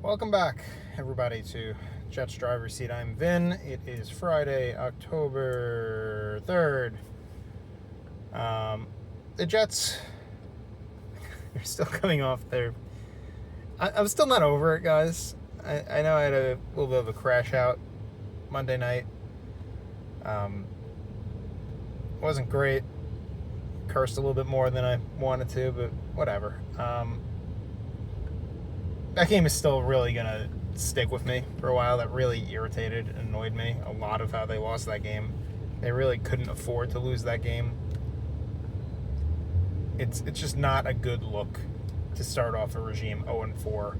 Welcome back, everybody, to Jets Driver's Seat. I'm Vin. It is Friday, October 3rd. The Jets are still coming off their... I'm still not over it, guys. I know I had a little bit of a crash out Monday night. Wasn't great. Cursed a little bit more than I wanted to, but whatever. That game is still really going to stick with me for a while. That really irritated and annoyed me a lot of how they lost that game. They really couldn't afford to lose that game. It's just not a good look to start off a regime 0-4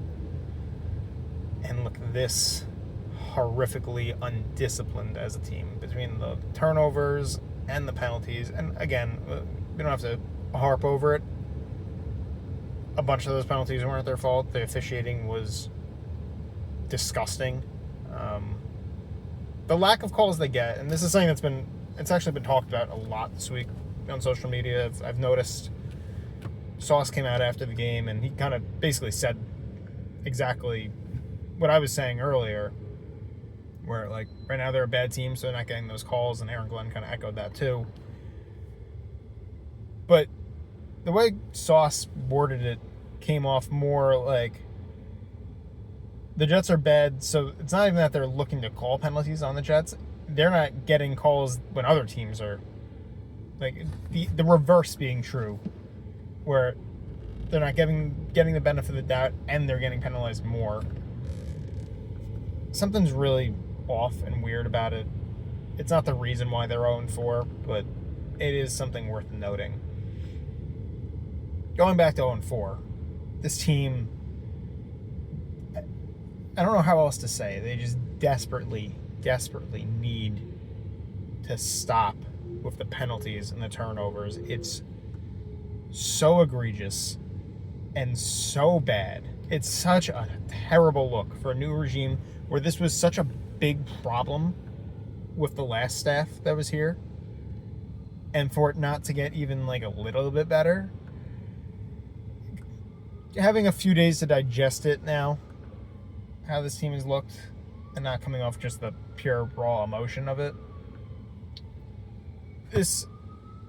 and look this horrifically undisciplined as a team between the turnovers and the penalties. And again, we don't have to harp over it. A bunch of those penalties weren't their fault. The officiating was disgusting. The lack of calls they get, and this is something it's actually been talked about a lot this week on social media. I've noticed Sauce came out after the game, and he kind of basically said exactly what I was saying earlier, where, like, right now they're a bad team, so they're not getting those calls, and Aaron Glenn kind of echoed that too. But the way Sauce worded it came off more like the Jets are bad, so it's not even that they're looking to call penalties on the Jets. They're not getting calls when other teams are. Like, the reverse being true, where they're not getting the benefit of the doubt and they're getting penalized more. Something's really off and weird about it. It's not the reason why they're 0-4, but it is something worth noting. Going back to 0-4, this team, I don't know how else to say. They just desperately need to stop with the penalties and the turnovers. It's so egregious and so bad. It's such a terrible look for a new regime where this was such a big problem with the last staff that was here, and for it not to get even like a little bit better. Having a few days to digest it now, how this team has looked, and not coming off just the pure raw emotion of it.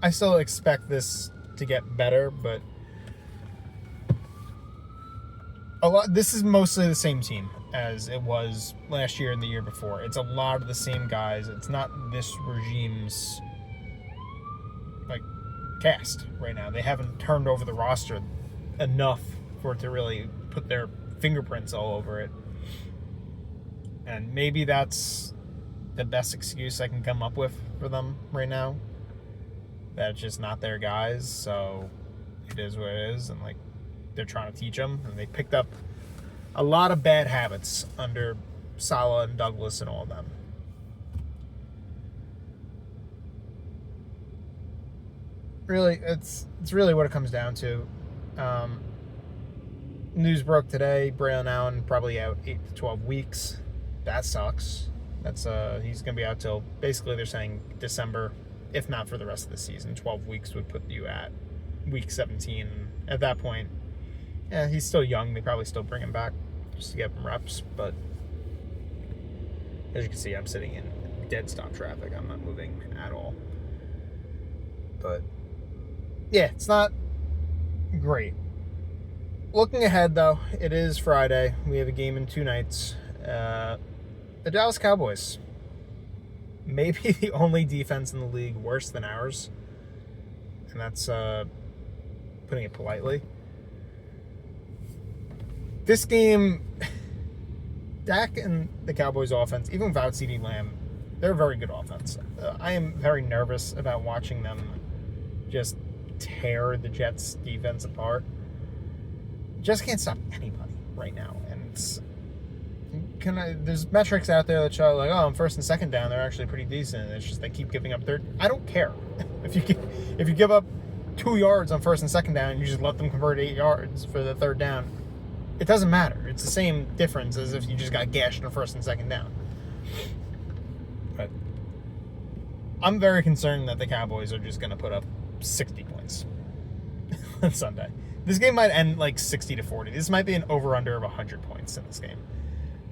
I still expect this to get better, but this is mostly the same team as it was last year and the year before. It's a lot of the same guys. It's not this regime's cast right now. They haven't turned over the roster enough for it to really put their fingerprints all over it. And maybe that's the best excuse I can come up with for them right now. That it's just not their guys, so it is what it is. And they're trying to teach them. And they picked up a lot of bad habits under Saleh and Douglas and all of them. Really, it's really what it comes down to. News broke today, Braylon Allen probably out 8 to 12 weeks. That sucks. He's going to be out till, basically they're saying December, if not for the rest of the season. 12 weeks would put you at week 17. At that point, yeah, he's still young. They probably still bring him back just to get him reps. But as you can see, I'm sitting in dead stop traffic. I'm not moving at all. But yeah, it's not great. Looking ahead, though, it is Friday. We have a game in 2 nights. The Dallas Cowboys. Maybe the only defense in the league worse than ours. And that's putting it politely. This game, Dak and the Cowboys offense, even without CeeDee Lamb, they're a very good offense. I am very nervous about watching them just tear the Jets defense apart. Just can't stop anybody right now. And there's metrics out there that show on first and second down they're actually pretty decent. It's just they keep giving up third. I don't care if you give up 2 yards on first and second down and you just let them convert 8 yards for the third down. It doesn't matter. It's the same difference as if you just got gashed on first and second down. But I'm very concerned that the Cowboys are just going to put up 60 points on Sunday. This game might end like 60-40. This might be an over-under of 100 points in this game.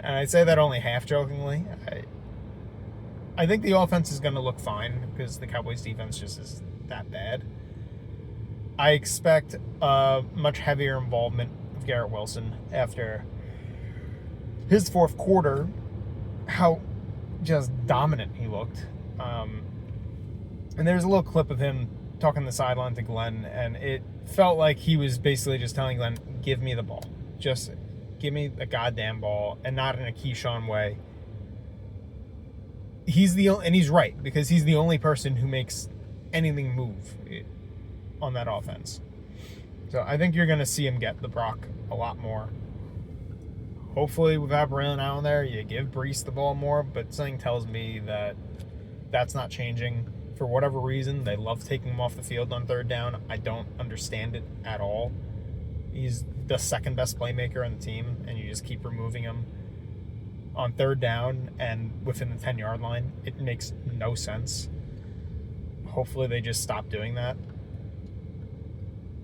And I say that only half jokingly. I think the offense is going to look fine because the Cowboys defense just is that bad. I expect a much heavier involvement of Garrett Wilson after his fourth quarter, how just dominant he looked. And there's a little clip of him talking the sideline to Glenn, and it felt like he was basically just telling Glenn, give me the ball. Just give me the goddamn ball, and not in a Keyshawn way. And he's right, because he's the only person who makes anything move on that offense. So I think you're going to see him get the Brock a lot more. Hopefully, without Braylon Allen there, you give Breece the ball more, but something tells me that that's not changing. For whatever reason, they love taking him off the field on third down. I don't understand it at all. He's the second best playmaker on the team, and you just keep removing him on third down and within the 10-yard line. It makes no sense. Hopefully they just stop doing that.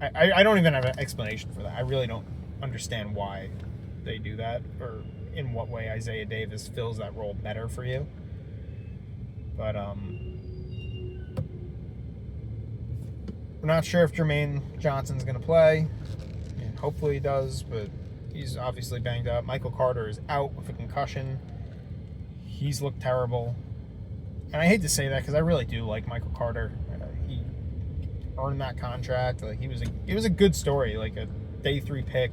I don't even have an explanation for that. I really don't understand why they do that, or in what way Isaiah Davis fills that role better for you. But we're not sure if Jermaine Johnson's going to play. And hopefully he does, but he's obviously banged up. Michael Carter is out with a concussion. He's looked terrible. And I hate to say that because I really do like Michael Carter. He earned that contract. Like, it was a good story, like a day 3 pick.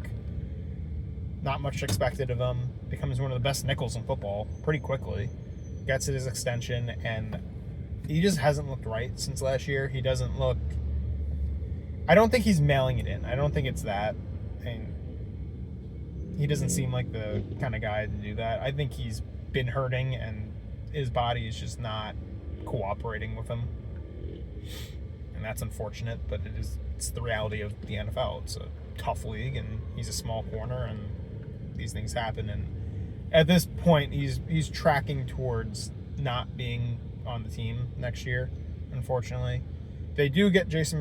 Not much expected of him. Becomes one of the best nickels in football pretty quickly. Gets his extension, and he just hasn't looked right since last year. He doesn't look... I don't think he's mailing it in. I don't think it's that. And he doesn't seem like the kind of guy to do that. I think he's been hurting, and his body is just not cooperating with him. And that's unfortunate, but it's the reality of the NFL. It's a tough league, and he's a small corner, and these things happen. And at this point, he's tracking towards not being on the team next year, unfortunately. They do get Jarvis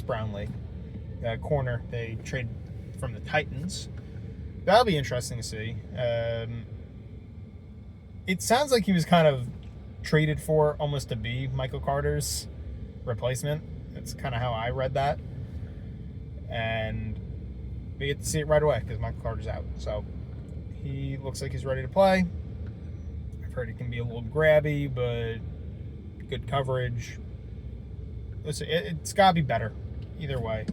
Brownlee, corner. They trade from the Titans. That'll be interesting to see. It sounds like he was kind of traded for almost to be Michael Carter's replacement. That's kind of how I read that. And we get to see it right away because Michael Carter's out. So he looks like he's ready to play. I've heard he can be a little grabby, but good coverage. Listen, it's got to be better either way.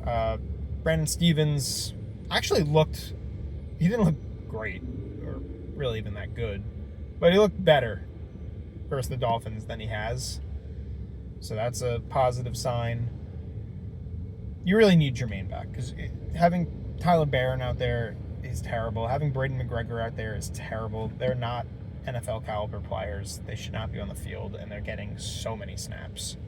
Brandon Stevens actually he didn't look great or really even that good, but he looked better versus the Dolphins than he has. So that's a positive sign. You really need Jermaine back because having Tyler Barron out there is terrible. Having Braden McGregor out there is terrible. They're not NFL caliber players. They should not be on the field, and they're getting so many snaps.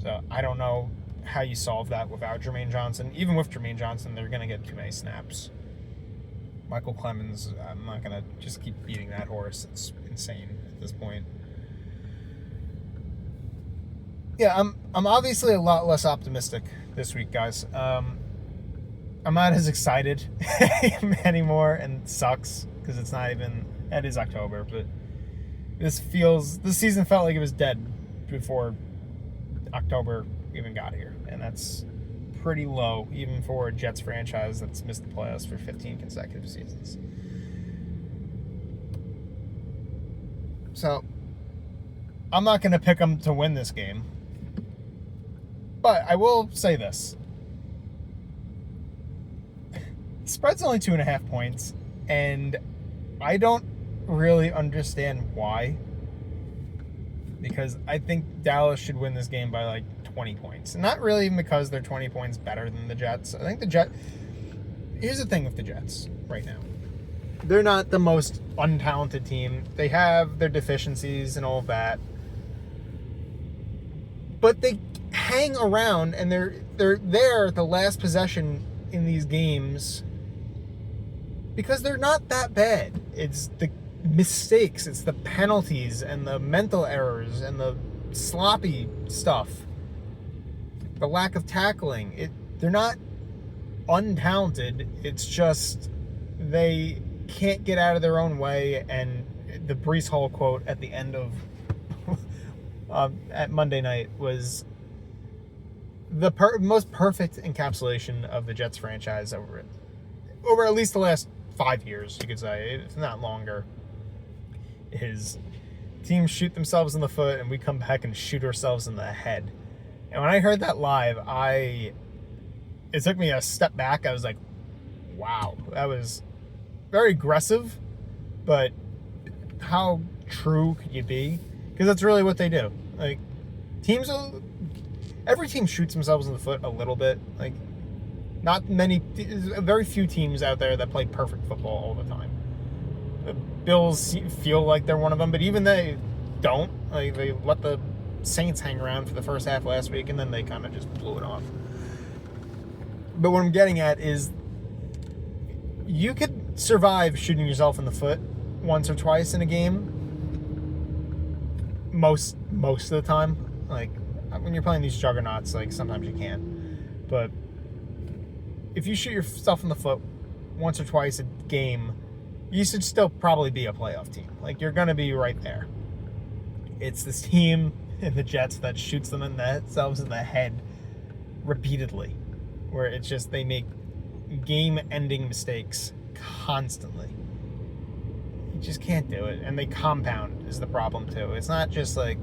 So I don't know how you solve that without Jermaine Johnson. Even with Jermaine Johnson, they're going to get too many snaps. Michael Clemens, I'm not going to just keep beating that horse. It's insane at this point. Yeah, I'm obviously a lot less optimistic this week, guys. I'm not as excited anymore, and it sucks because it's not even... It is October, but this season felt like it was dead before October even got here, and that's pretty low, even for a Jets franchise that's missed the playoffs for 15 consecutive seasons. So, I'm not going to pick them to win this game, but I will say this. The spread's only 2.5 points, and I don't really understand why, because I think Dallas should win this game by like 20 points. Not really even because they're 20 points better than the Jets. I think here's the thing with the Jets right now. They're not the most untalented team. They have their deficiencies and all of that. But they hang around, and they're there at the last possession in these games because they're not that bad. It's the mistakes, it's the penalties and the mental errors and the sloppy stuff the lack of tackling. They're not untalented. It's just they can't get out of their own way. And the Breece Hall quote at the end of at Monday night was the most perfect encapsulation of the Jets franchise over at least the last 5 years, you could say, if not longer. His teams shoot themselves in the foot and we come back and shoot ourselves in the head. And when I heard that live, it took me a step back. I was like, wow, that was very aggressive, but how true could you be? Because that's really what they do. Like, every team shoots themselves in the foot a little bit. Like, very few teams out there that play perfect football all the time. The Bills feel like they're one of them, but even they don't. Like, they let the Saints hang around for the first half last week, and then they kind of just blew it off. But what I'm getting at is you could survive shooting yourself in the foot once or twice in a game. Most of the time. Like, when you're playing these juggernauts, like, sometimes you can. But if you shoot yourself in the foot once or twice a game, you should still probably be a playoff team. Like, you're going to be right there. It's this team in the Jets that shoots themselves in the head repeatedly, where it's just they make game-ending mistakes constantly. You just can't do it, and they compound is the problem too. It's not just like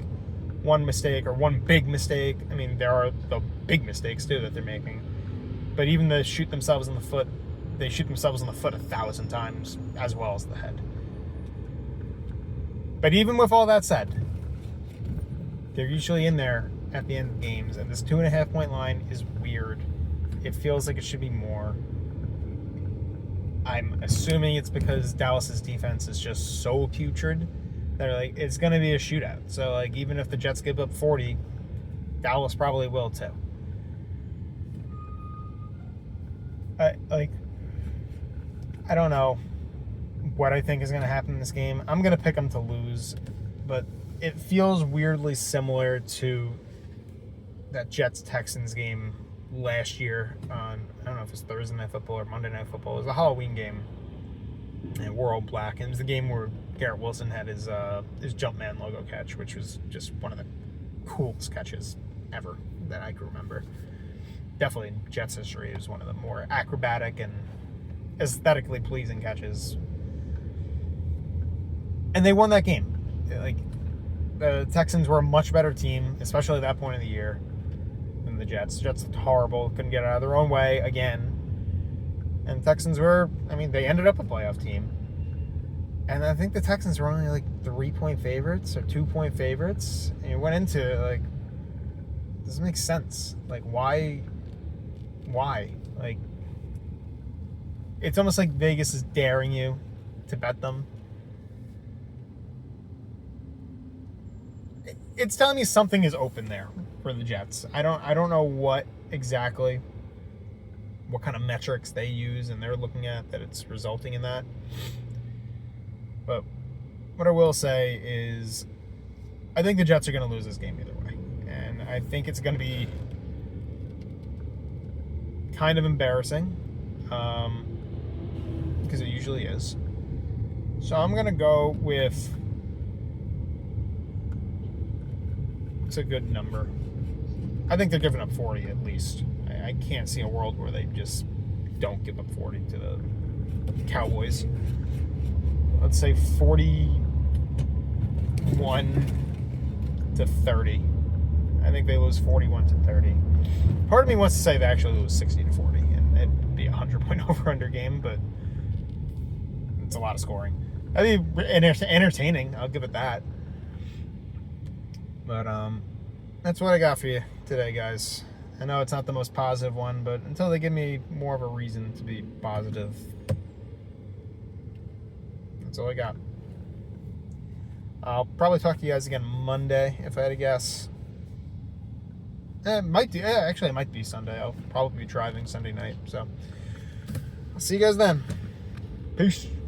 one mistake or one big mistake. I mean, there are the big mistakes too that they're making, but even they shoot themselves in the foot 1,000 times as well as the head. But even with all that said, they're usually in there at the end of games, and this 2.5 point line is weird. It feels like it should be more. I'm assuming it's because Dallas's defense is just so putrid that like it's going to be a shootout. So like even if the Jets give up 40, Dallas probably will too. I don't know what I think is going to happen in this game. I'm going to pick them to lose, but it feels weirdly similar to that Jets-Texans game last year on, I don't know if it's Thursday Night Football or Monday Night Football. It was a Halloween game, and we're all black. And it was the game where Garrett Wilson had his Jumpman logo catch, which was just one of the coolest catches ever that I can remember. Definitely in Jets history, it was one of the more acrobatic and aesthetically pleasing catches. And they won that game. Like, the Texans were a much better team, especially at that point of the year, than the Jets. The Jets looked horrible, couldn't get out of their own way again. And the Texans they ended up a playoff team. And I think the Texans were only like 3-point favorites or 2-point favorites. And it went into it like, doesn't make sense. Like, why? Like, it's almost like Vegas is daring you to bet them. It's telling me something is open there for the Jets. I don't know what kind of metrics they use and they're looking at that it's resulting in that. But what I will say is I think the Jets are going to lose this game either way. And I think it's going to be kind of embarrassing because it usually is. So I'm going to go with, it's a good number. I think they're giving up 40 at least. I can't see a world where they just don't give up 40 to the Cowboys. Let's say 41-30. I think they lose 41-30. Part of me wants to say they actually lose 60-40, and it'd be a 100-point over-under game, but it's a lot of scoring. That'd be entertaining. I'll give it that. But that's what I got for you today, guys. I know it's not the most positive one, but until they give me more of a reason to be positive, that's all I got. I'll probably talk to you guys again Monday, if I had to guess. It might be Sunday. I'll probably be driving Sunday night. So I'll see you guys then. Peace.